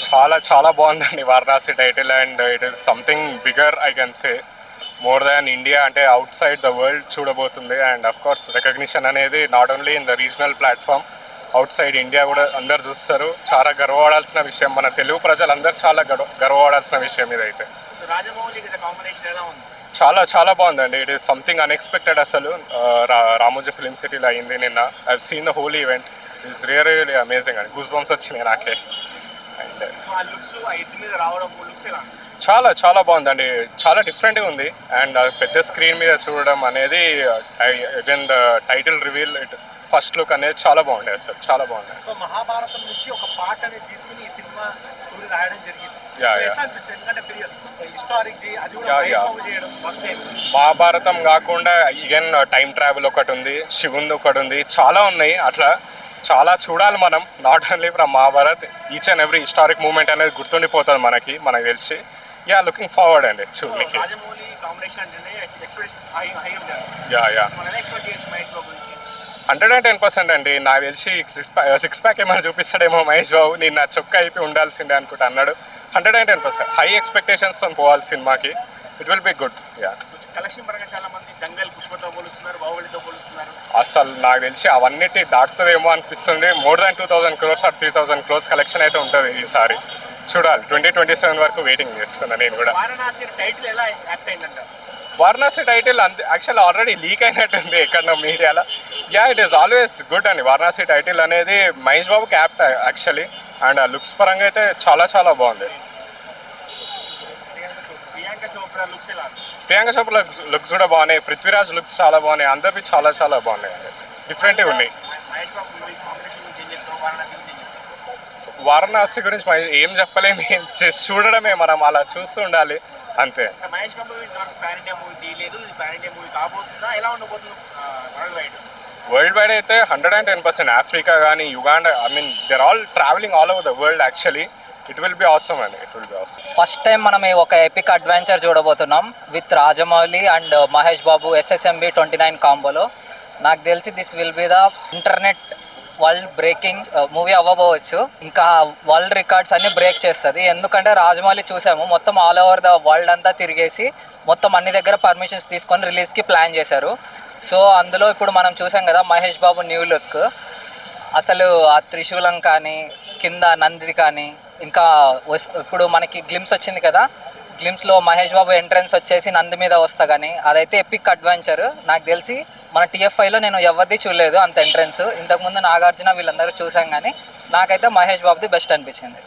చాలా చాలా బాగుందండి Varanasi title. And it is something bigger I can say, more than India. అంటే అవుట్ సైడ్ ద వరల్డ్ చూడబోతుంది. And of course recognition అనేది not only in the regional platform, outside India కూడా అందరు చూస్తారు. చాలా గర్వపడాల్సిన విషయం, మన తెలుగు ప్రజలందరూ చాలా గర్వపడాల్సిన విషయం ఇదైతే. చాలా చాలా బాగుందండి. It is something unexpected. అసలు రామోజీ ఫిలిం సిటీలో అయింది నిన్న. I seen the whole event. It's really amazing అండి. గూస్ బంప్స్ వచ్చినాయి నాకే. అండ్ చాలా చాలా బాగుందండి. చాలా డిఫరెంట్గా ఉంది. అండ్ పెద్ద స్క్రీన్ మీద చూడడం అనేది, again the title reveal, first look అనేది చాలా బాగుండే. అసలు చాలా బాగుండే. సో మహాభారతం నుంచి ఒక పాట అనేది తీసుకుని ఈ సినిమా స్టోరీ రాయడం జరిగింది. మహాభారతం కాకుండా ఈవెన్ టైం ట్రావెల్ ఒకటి ఉంది, శివుంది ఒకటి ఉంది, చాలా ఉన్నాయి. అట్లా చాలా చూడాలి మనం. Not only from Mahabharat, each and every historic moment అనేది గుర్తుండిపోతుంది మనకు తెలిసి. యా, లుకింగ్ ఫార్వర్డ్ అండి చూడడానికి. యా యా 110% అండి. నాకు తెలిసి సిక్స్ ప్యాక్ ఏమైనా చూపిస్తాడేమో మహేష్ బాబు. నేను నా చొక్కా అయిపోయి ఉండాల్సిందే అనుకుంటా అన్నాడు. 110% హై ఎక్స్పెక్టేషన్స్ పోవాలి సినిమాకి. It will be good. Yeah, అసలు నాకు తెలిసి అవన్నిటి దాటుతుందేమో అనిపిస్తుంది. More than 2000 crores or 3000 crores collection అయితే ఉంటుంది ఈసారి. చూడాలి. 2027 వరకు వెయిటింగ్ చేస్తున్నా నేను కూడా. Varanasi title actual already leak అయినట్టుంది ఎక్కడో మీడియాలో. Yeah, it is always good అండి. వారణాసి టైటిల్ అనేది Mahesh Babu capped actually. And ఆ లుక్స్ పరంగా అయితే చాలా చాలా బాగుంది. ప్రియాంక చోప్రా లుక్స్ కూడా బాగున్నాయి. పృథ్వీరాజ్ లుక్స్ చాలా బాగున్నాయి. అందరివి చాలా చాలా బాగున్నాయి. డిఫరెంట్గా ఉన్నాయి. వారణాసి గురించి ఏం చెప్పలేము, చూడడమే. మనం అలా చూస్తూ ఉండాలి అంతే. వరల్డ్ వైడ్ అయితే 110%. ఆఫ్రికా కానీ, Uganda, I mean they're all travelling all over the world actually. It will be awesome అండి. It will be awesome. First time మనం ఒక ఎపిక్ అడ్వెంచర్ చూడబోతున్నాం with Rajamouli and Mahesh Babu SSMB 29 కాంబోలో. నాకు తెలిసి this will be the internet world breaking movie అవ్వబోవచ్చు. ఇంకా world records అన్ని బ్రేక్ చేస్తుంది. ఎందుకంటే రాజమౌళి చూసాము, మొత్తం ఆల్ ఓవర్ ద వరల్డ్ అంతా తిరిగేసి మొత్తం అన్ని దగ్గర పర్మిషన్స్ తీసుకొని రిలీజ్కి ప్లాన్ చేశారు. సో అందులో ఇప్పుడు మనం చూసాం కదా మహేష్ బాబు న్యూ లుక్. అసలు ఆ త్రిశూలం కానీ, కింద నంది కానీ, ఇంకా ఇప్పుడు మనకి గ్లిమ్స్ వచ్చింది కదా, గ్లిమ్స్లో మహేష్ బాబు ఎంట్రన్స్ వచ్చేసి నంది మీద వస్తా. కానీ అదైతే ఎపిక్ అడ్వెంచర్. నాకు తెలిసి మన TFIలో నేను ఎవరిది చూడలేదు అంత ఎంట్రన్స్. ఇంతకుముందు నాగార్జున వీళ్ళందరూ చూసాం, కానీ నాకైతే మహేష్ బాబుది బెస్ట్ అనిపించింది.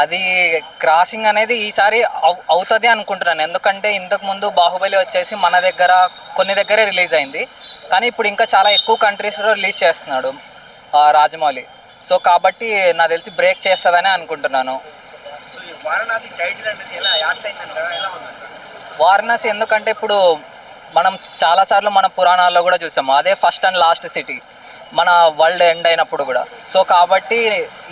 అది క్రాసింగ్ అనేది ఈసారి అవుతుంది అనుకుంటున్నాను. ఎందుకంటే ఇంతకుముందు బాహుబలి వచ్చేసి మన దగ్గర కొన్ని దగ్గరే రిలీజ్ అయింది, కానీ ఇప్పుడు ఇంకా చాలా ఎక్కువ కంట్రీస్లో రిలీజ్ చేస్తున్నాడు రాజమౌళి. సో కాబట్టి నాకు తెలిసి బ్రేక్ చేస్తుందని అనుకుంటున్నాను. వారణాసి ఎందుకంటే ఇప్పుడు మనం చాలాసార్లు మన పురాణాల్లో కూడా చూసాము, అదే ఫస్ట్ అండ్ లాస్ట్ సిటీ మన వరల్డ్ ఎండ్ అయినప్పుడు కూడా. సో కాబట్టి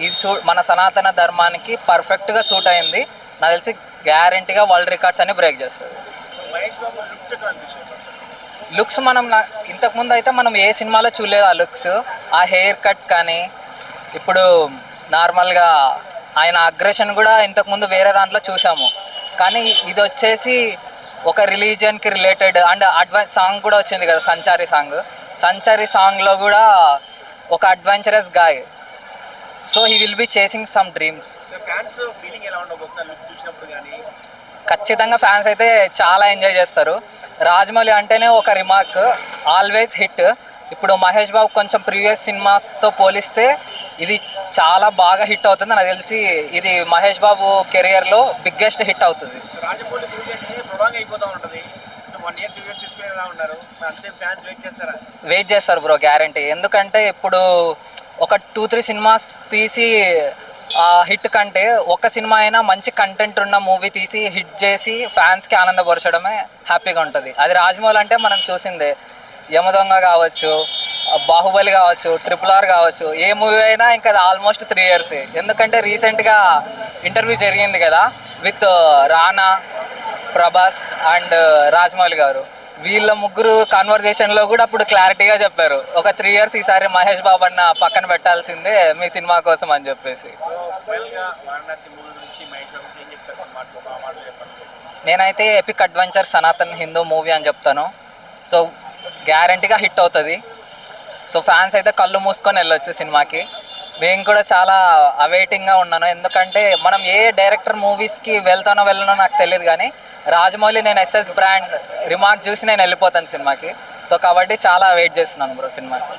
ఇది మన సనాతన ధర్మానికి పర్ఫెక్ట్గా సూట్ అయింది. నాకు తెలిసి గ్యారంటీగా వరల్డ్ రికార్డ్స్ అన్ని బ్రేక్ చేస్తుంది. లుక్స్ మనం ఇంతకుముందు అయితే మనం ఏ సినిమాలో చూడలేదు ఆ లుక్స్. ఆ హెయిర్ కట్ కానీ, ఇప్పుడు నార్మల్గా ఆయన అగ్రెషన్ కూడా ఇంతకుముందు వేరే దాంట్లో చూసాము. కానీ ఇది వచ్చేసి ఒక రిలీజియన్కి రిలేటెడ్. అండ్ అడ్వాన్స్ సాంగ్ కూడా వచ్చింది కదా, సంచారి సాంగ్లో కూడా ఒక adventurous guy. So he will be chasing some dreams. ఖచ్చితంగా ఫ్యాన్స్ అయితే చాలా ఎంజాయ్ చేస్తారు. రాజమౌళి అంటేనే ఒక రిమార్క్, ఆల్వేస్ హిట్. ఇప్పుడు మహేష్ బాబు కొంచెం ప్రీవియస్ సినిమాస్తో పోలిస్తే ఇది చాలా బాగా హిట్ అవుతుంది. నాకు తెలిసి ఇది మహేష్ బాబు కెరియర్లో బిగ్గెస్ట్ హిట్ అవుతుంది. వెయిట్ చేస్తారు బ్రో, గ్యారంటీ. ఎందుకంటే ఇప్పుడు ఒక 2-3 సినిమాస్ తీసి హిట్ కంటే ఒక సినిమా అయినా మంచి కంటెంట్ ఉన్న మూవీ తీసి హిట్ చేసి ఫ్యాన్స్కి ఆనందపరచడమే హ్యాపీగా ఉంటుంది. అది రాజమౌళి అంటే మనం చూసిందే. యమదొంగ కావచ్చు, బాహుబలి కావచ్చు, RRR కావచ్చు, ఏ మూవీ అయినా ఇంకా అది ఆల్మోస్ట్ 3 years. ఎందుకంటే రీసెంట్గా ఇంటర్వ్యూ జరిగింది కదా with Rana, Prabhas and Rajamouli గారు. వీళ్ళ ముగ్గురు కాన్వర్జేషన్లో కూడా అప్పుడు క్లారిటీగా చెప్పారు, ఒక 3 years ఈసారి మహేష్ బాబు అన్న పక్కన పెట్టాల్సిందే మీ సినిమా కోసం అని చెప్పేసి. ఫైనల్గా వారణాసి మూవీ గురించి మహేష్ బాబు గురించి ఏం చెప్తారు? ఒక మాటలు చెప్పండి. నేనైతే epic adventure Sanatan Hindu movie అని చెప్తాను. సో గ్యారంటీగా హిట్ అవుతుంది. సో ఫ్యాన్స్ అయితే కళ్ళు మూసుకొని వెళ్ళొచ్చు సినిమాకి. మేము కూడా చాలా అవైటింగ్గా ఉన్నాను, ఎందుకంటే మనం ఏ డైరెక్టర్ మూవీస్కి వెళ్ళనో నాకు తెలియదు, కానీ రాజమౌళి నేను ఎస్ఎస్ బ్రాండ్ రిమార్క్ చూసి నేను వెళ్ళిపోతాను సినిమాకి. సో కాబట్టి చాలా వెయిట్ చేస్తున్నాను బ్రో సినిమాకి.